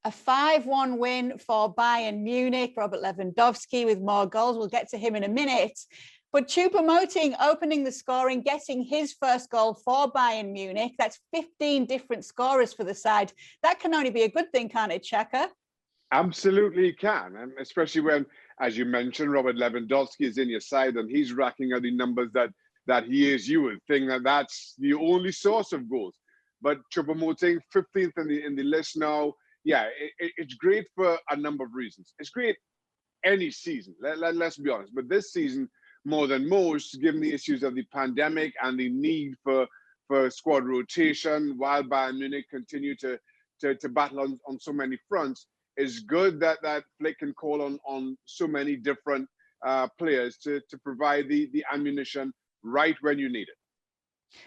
A 5-1 win for Bayern Munich. Robert Lewandowski with more goals. We'll get to him in a minute. But Choupo-Moting opening the scoring, getting his first goal for Bayern Munich. That's 15 different scorers for the side. That can only be a good thing, can't it, Shaka? Absolutely can, and especially when, as you mentioned, Robert Lewandowski is in your side and he's racking up the numbers that he is. You would think that that's the only source of goals. But Choupo-Moting, 15th in the list now. Yeah, it's great for a number of reasons. It's great any season, let's be honest. But this season, more than most, given the issues of the pandemic and the need for squad rotation, while Bayern Munich continue to battle on so many fronts, it's good that Flick can call on so many different players to provide the ammunition right when you need it.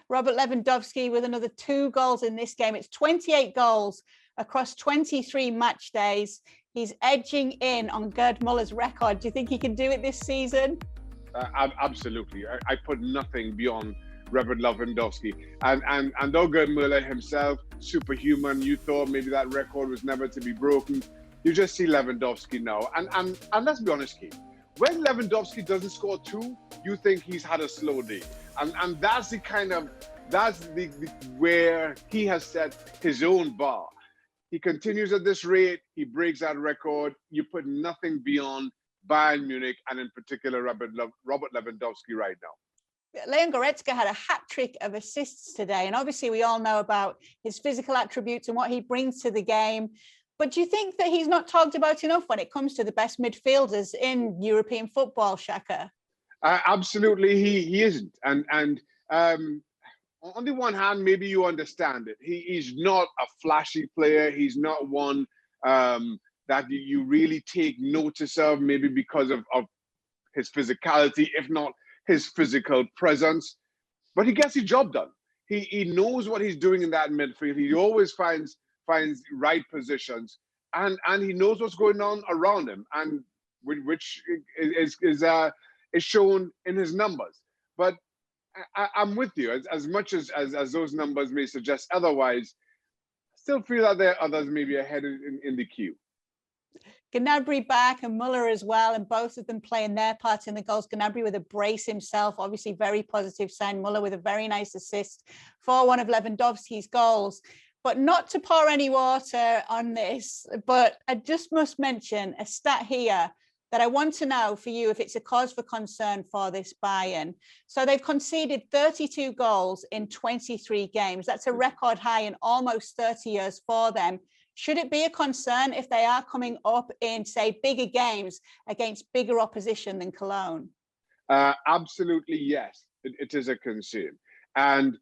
Robert Lewandowski with another 2 goals in this game. It's 28 goals across 23 match days. He's edging in on Gerd Muller's record. Do you think he can do it this season? Absolutely. I put nothing beyond Robert Lewandowski. And though Gerd Muller himself, superhuman, you thought maybe that record was never to be broken, you just see Lewandowski now. And let's be honest, Keith, when Lewandowski doesn't score 2, you think he's had a slow day. And that's the where he has set his own bar. He continues at this rate, he breaks that record. You put nothing beyond Bayern Munich and in particular Robert Lewandowski right now. Leon Goretzka had a hat-trick of assists today, and obviously we all know about his physical attributes and what he brings to the game. But do you think that he's not talked about enough when it comes to the best midfielders in European football, Shaka? Absolutely, he isn't. And on the one hand, maybe you understand it. He's not a flashy player. He's not one that you really take notice of, maybe because of his physicality, if not his physical presence. But he gets the job done. He knows what he's doing in that midfield. He always finds right positions, and he knows what's going on around him, and which is shown in his numbers. But I'm with you. As much as those numbers may suggest otherwise, I still feel that there are others maybe ahead in the queue. Gnabry back and Muller as well, and both of them playing their part in the goals. Gnabry with a brace himself, obviously very positive sign. Muller with a very nice assist for one of Lewandowski's goals. But not to pour any water on this, but I just must mention a stat here that I want to know for you if it's a cause for concern for this Bayern. So they've conceded 32 goals in 23 games. That's a record high in almost 30 years for them. Should it be a concern if they are coming up in, say, bigger games against bigger opposition than Cologne? Absolutely, yes. It is a concern. And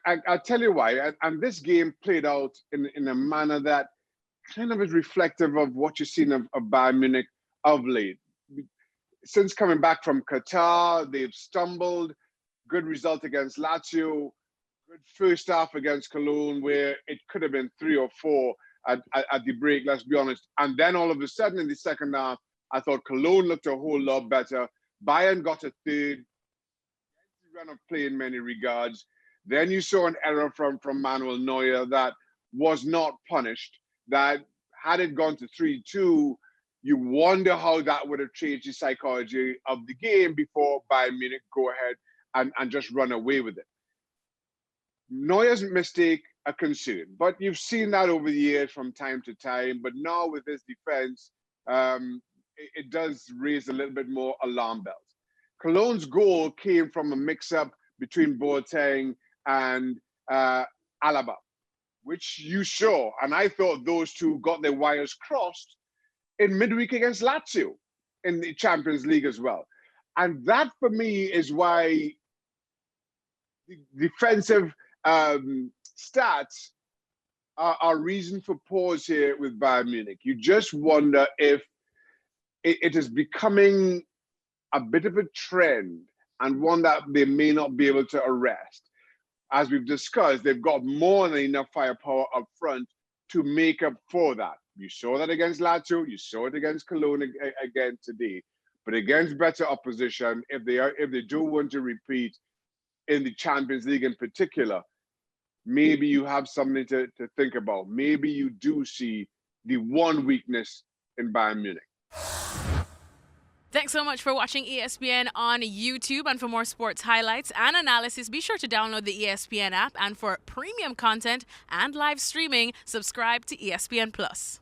I'll tell you why. And this game played out in a manner that kind of is reflective of what you've seen of Bayern Munich of late. Since coming back from Qatar, they've stumbled. Good result against Lazio. Good first half against Cologne, where it could have been 3 or 4 at the break, let's be honest. And then all of a sudden in the second half, I thought Cologne looked a whole lot better. Bayern got a third. Run of play in many regards. Then you saw an error from Manuel Neuer that was not punished. That had it gone to 3-2, you wonder how that would have changed the psychology of the game before Bayern Munich go ahead and just run away with it. Neuer's mistake, a concern, but you've seen that over the years from time to time. But now with this defense, it does raise a little bit more alarm bells. Cologne's goal came from a mix-up between Boateng and Alaba, which you saw, and I thought those two got their wires crossed in midweek against Lazio in the Champions League as well. And that, for me, is why the defensive stats are reason for pause here with Bayern Munich. You just wonder if it is becoming a bit of a trend and one that they may not be able to arrest. As we've discussed, they've got more than enough firepower up front to make up for that. You saw that against Lazio, you saw it against Cologne again today. But against better opposition, if they do want to repeat in the Champions League in particular, maybe you have something to think about. Maybe you do see the one weakness in Bayern Munich. Thanks so much for watching ESPN on YouTube. And for more sports highlights and analysis, be sure to download the ESPN app. And for premium content and live streaming, subscribe to ESPN Plus.